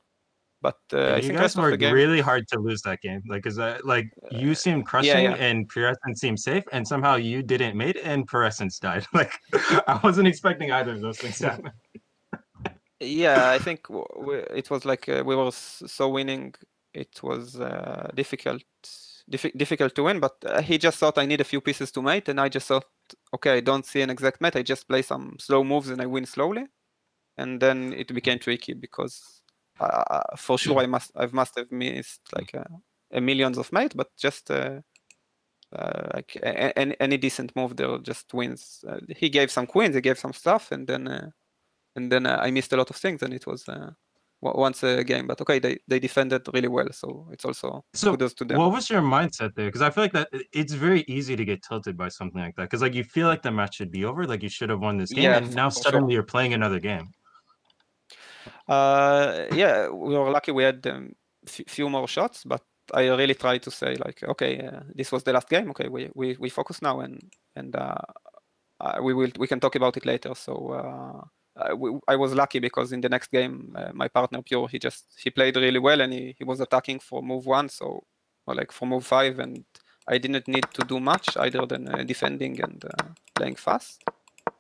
But I think guys worked really hard to lose that game. Like, is that like you seemed crushing and Puressence seemed safe, and somehow you didn't mate and Puressence died. Like, I wasn't expecting either of those things to happen. Yeah, I think it was like we were so winning. It was difficult to win, but he just thought I need a few pieces to mate, and I just thought, okay, I don't see an exact mate. I just play some slow moves and I win slowly, and then it became tricky, because for sure I must have missed like a millions of mate, but just like any decent move there just wins. He gave some queens, he gave some stuff, and then I missed a lot of things, and it was once a game. But okay, they defended really well, so it's also kudos to them. What was your mindset there? Because I feel like that it's very easy to get tilted by something like that, because like you feel like the match should be over, like you should have won this game, and now suddenly you're playing another game. Yeah, we were lucky we had few more shots, but I really tried to say like, okay, this was the last game. Okay, we focus now, and we can talk about it later. So I was lucky, because in the next game, my partner Pure, he played really well, and he was attacking for move 1, or like for move 5, and I didn't need to do much other than defending and playing fast.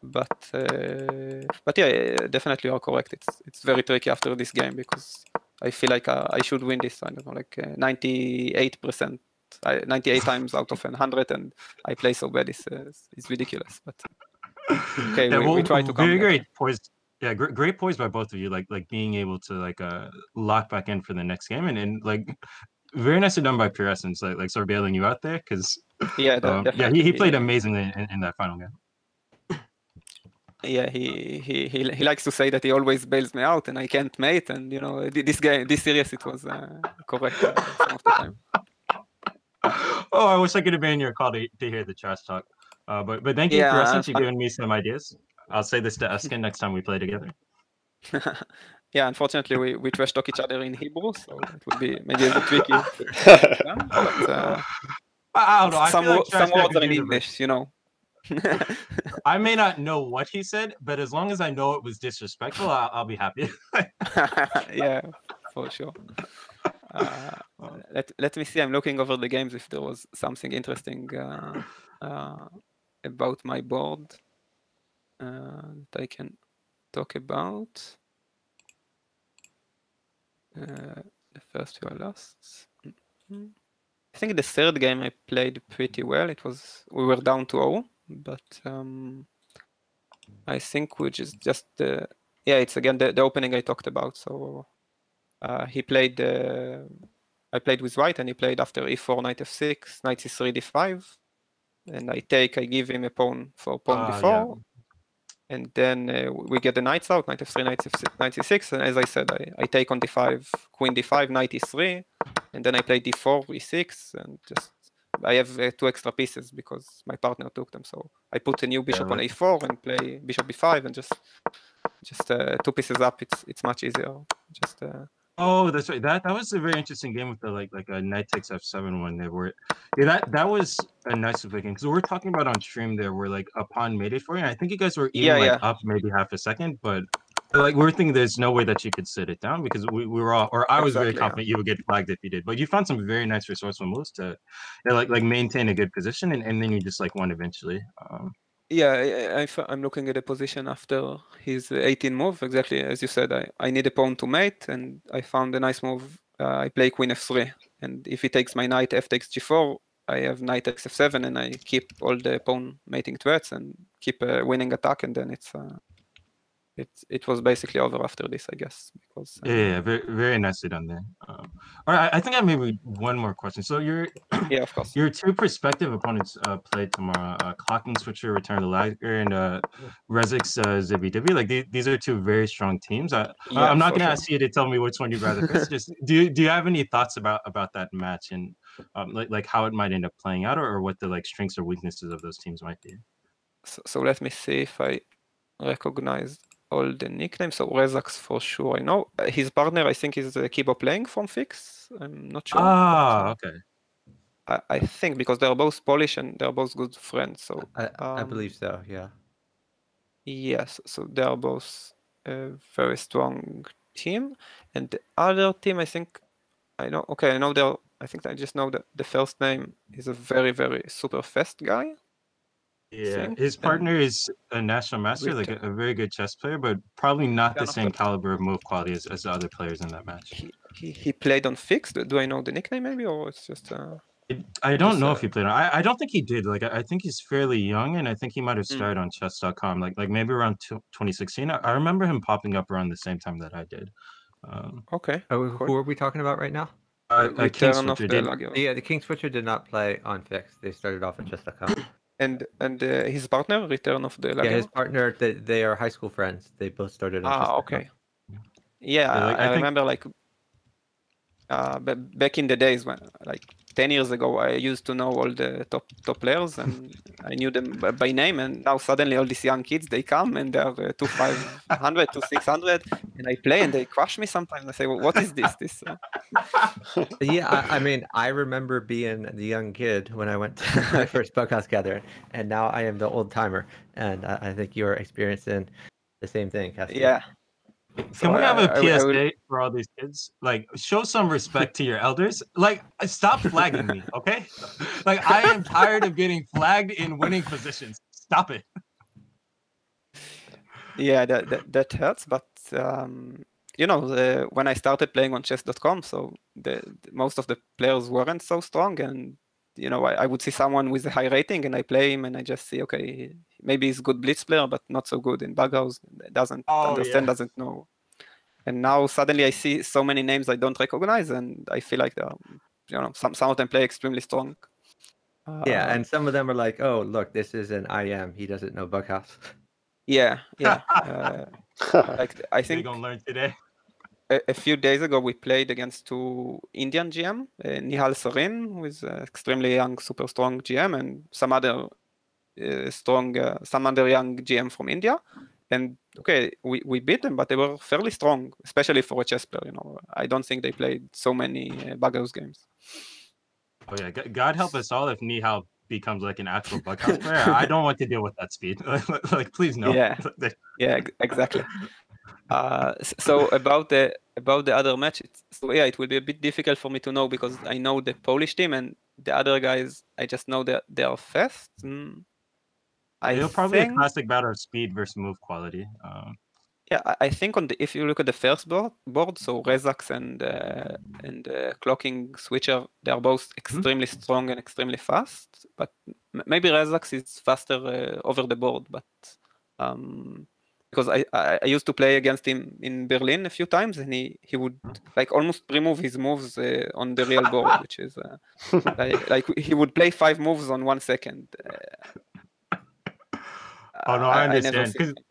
But yeah, definitely you are correct. It's very tricky after this game, because I feel like I should win this. I don't know, like 98% 98 times out of 100, and I play so bad. It's ridiculous. But okay, Yeah, we try to come very better. great poise. Yeah, great poise by both of you. Like being able to lock back in for the next game, and like very nicely done by Puressence, like sort of bailing you out there, because yeah, definitely. he played amazingly in that final game. Yeah, he likes to say that he always bails me out and I can't mate, and you know, this series it was correct some of the time. Oh, I wish I could have been in your call to hear the trash talk. But thank you, Puressence. You've given me some ideas. I'll say this to Eskin next time we play together. Yeah, unfortunately, we trash talk each other in Hebrew, so it would be maybe a bit tricky. But I don't know. some words are in English, you know. I may not know what he said, but as long as I know it was disrespectful, I'll be happy. Yeah, for sure. Let me see. I'm looking over the games if there was something interesting about my board that I can talk about. The first few I lost. I think the third game I played pretty well. We were down to 0, but I think which is just it's again the opening I talked about. So he played. I played with white, and he played after e4, knight f6, knight c3, d5, and I give him a pawn for pawn b4. Yeah. And then we get the knights out, knight f3, knight c6, and as I said, I take on d5, queen d5, knight e3, and then I play d4, e6, and just I have 2 extra pieces because my partner took them. So I put a new bishop on a4 and play bishop b5, and just 2 pieces up. It's much easier. Just oh, that's right. That was a very interesting game with the like a knight takes f7 one there. Where that was a nice game because we're talking about on stream there where like a pawn made it for you. And I think you guys were even up maybe half a second, but like we're thinking there's no way that you could sit it down because we were all, or I was very confident you would get flagged if you did. But you found some very nice resourceful moves to like maintain a good position, and then you just like won eventually. Yeah, I'm looking at the position after his 18 move, exactly as you said. I need a pawn to mate, and I found a nice move. I play queen f3, and if he takes my knight, f takes g4, I have knight takes f7, and I keep all the pawn mating threats and keep a winning attack, and then it was basically over after this, I guess. Because yeah, very, very nicely done there. All right, I think I have maybe one more question. So yeah, of course. Your 2 prospective opponents play tomorrow. Clocking Switcher, Return to Lagger, and Rezix Zibby. Like these are 2 very strong teams. I'm not going to ask you to tell me which one you'd rather face. Just do you have any thoughts about that match and like how it might end up playing out, or what the like strengths or weaknesses of those teams might be? So let me see if I recognize all the nicknames. So Rezix for sure, I know. His partner, I think, is Kibo playing from Fix. I'm not sure. Okay. I think because they're both Polish and they're both good friends. So I believe so. Yeah. Yes. So they are both a very strong team, and the other team, I think, I know. Okay, I know they're. I think I just know that the first name is a very, very super fast guy. Yeah, his partner is a national master, like a very good chess player, but probably not the same caliber of move quality as the other players in that match. He played on Fixed. Do I know the nickname maybe, or it's just? I don't know if he played on. I don't think he did. Like I think he's fairly young, and I think he might have started on chess.com, like maybe around 2016. I remember him popping up around the same time that I did. Okay. Who are we talking about right now? King Switcher did. Yeah, the King Switcher did not play on Fix. They started off at chess.com. And his partner, Return of the Lager? Yeah, his partner, they are high school friends. They both started on chess.com. Okay. Yeah, I remember like back in the days when, like 10 years ago, I used to know all the top players and I knew them by name. And now suddenly all these young kids, they come and they're 2500 to 600, and I play and they crush me sometimes. I say, well, what is this? Yeah, I mean, I remember being the young kid when I went to my first Bughouse gathering, and now I am the old timer. And I think you're experiencing the same thing, Caspi. Yeah. Can we have a PSA for all these kids? Like, show some respect to your elders. Like, stop flagging me, okay? Like, I am tired of getting flagged in winning positions. Stop it. Yeah, that hurts, but you know, when I started playing on chess.com, so most of the players weren't so strong, and you know, I would see someone with a high rating, and I play him, and I just see, okay, maybe he's a good blitz player, but not so good in bughouse. Doesn't understand, doesn't know. And now suddenly I see so many names I don't recognize, and I feel like they're, you know, some of them play extremely strong. Yeah, and some of them are like, oh, look, this is an IM. He doesn't know bughouse. Yeah. Like I think gonna learn today. A few days ago we played against two Indian GM, Nihal Sarin, who is extremely young, super strong GM, and some other some other young GM from India. And okay, we beat them, but they were fairly strong, especially for a chess player. You know, I don't think they played so many bughouse games. Oh yeah, God help us all if Nihal becomes like an actual bughouse player. I don't want to deal with that speed. Like, please no. Yeah, exactly. So about the other match, so yeah, it will be a bit difficult for me to know because I know the Polish team and the other guys. I just know that they are fast. It'll probably be a classic battle of speed versus move quality. Yeah, I think if you look at the first board, so Rezax and clocking switcher, they are both extremely strong and extremely fast. But maybe Rezax is faster over the board. But because I used to play against him in Berlin a few times, and he would like almost remove his moves on the real board, which is like he would play 5 moves on 1 second. Oh no, I understand.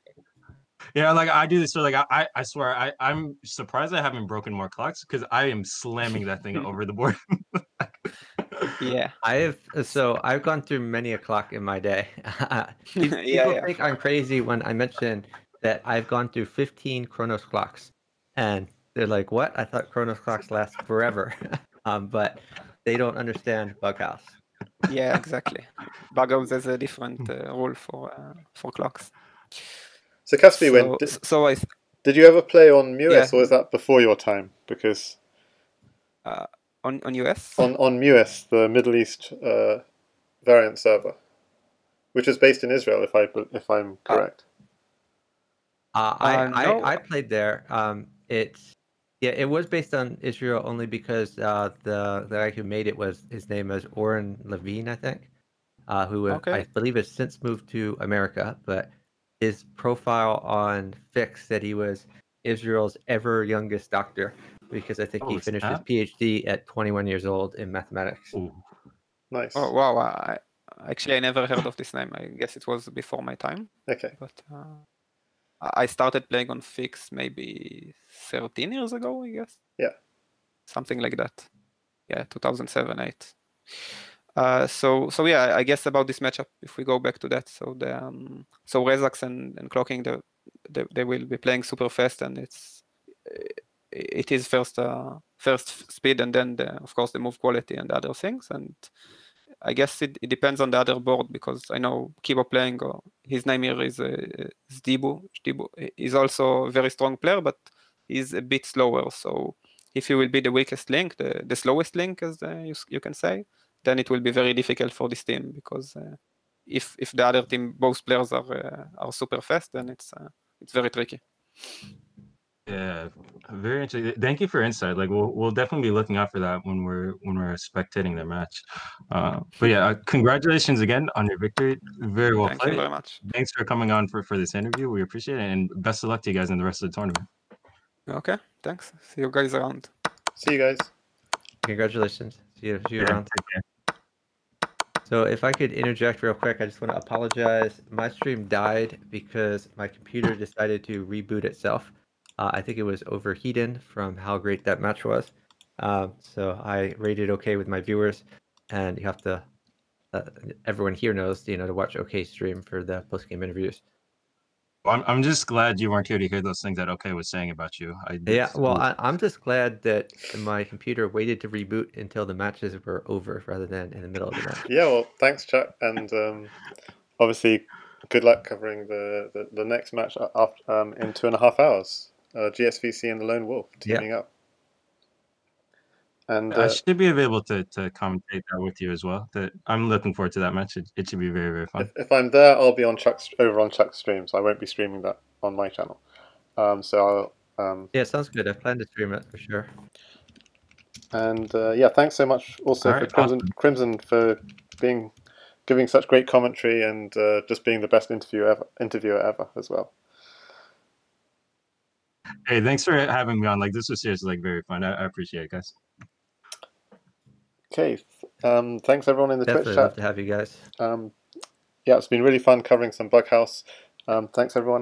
Yeah, like I do this. So like I swear I'm surprised I haven't broken more clocks because I am slamming that thing over the board. Yeah, I've gone through many a clock in my day. People think I'm crazy when I mention that I've gone through 15 Chronos clocks, and they're like, "What? I thought Chronos clocks last forever." But they don't understand bughouse. Yeah, exactly. Bughouse has a different rule for clocks. So Caspi, did you ever play on MUS, or is that before your time? Because on US? On MUS, the Middle East variant server, which is based in Israel, if I'm correct. I played there. It was based on Israel only because the guy who made it his name was Oren Levine, I think, who I believe has since moved to America, but his profile on Fix said he was Israel's ever youngest doctor because I think he finished his PhD at 21 years old in mathematics. Ooh. Nice. Oh wow! I never heard of this name. I guess it was before my time. Okay. But I started playing on Fix maybe 13 years ago, I guess. Yeah. Something like that. Yeah, 2007-8. So yeah, I guess about this matchup, if we go back to that, so so Rezax and clocking, they will be playing super fast, and it is first speed, and then of course the move quality and other things, and I guess it depends on the other board because I know Kibo playing, or his name here is Zdibu. He's also a very strong player, but he's a bit slower. So if he will be the weakest link, the slowest link, as you can say, then it will be very difficult for this team because if the other team, both players are super fast, then it's very tricky. Yeah, very interesting. Thank you for insight. Like we'll definitely be looking out for that when we're spectating their match. But yeah, congratulations again on your victory. Very well played. Thank you very much. Thanks for coming on for this interview. We appreciate it, and best of luck to you guys in the rest of the tournament. Okay, thanks. See you guys around. See you guys. Congratulations. See you around. So if I could interject real quick, I just want to apologize. My stream died because my computer decided to reboot itself. I think it was overheating from how great that match was. So I rated okay with my viewers, and you have to. Everyone here knows, to watch OK stream for the post-game interviews. I'm just glad you weren't here to hear those things that OK was saying about you. I'm just glad that my computer waited to reboot until the matches were over rather than in the middle of the match. Yeah, well, thanks, Chuck, and obviously, good luck covering the next match after, in 2.5 hours. GSVC and the Lone Wolf teaming up. And I should be available to commentate that with you as well. I'm looking forward to that match. It should be very, very fun. If I'm there, I'll be over on Chuck's stream, so I won't be streaming that on my channel. So Yeah, sounds good. I plan to stream it for sure. And yeah, thanks so much also for Crimson for giving such great commentary and just being the best interviewer ever as well. Hey, thanks for having me on. Like, this was seriously like very fun. I appreciate it, guys. Okay, thanks everyone in the Definitely Twitch chat. love to have you guys. Yeah, it's been really fun covering some Bughouse. Thanks everyone.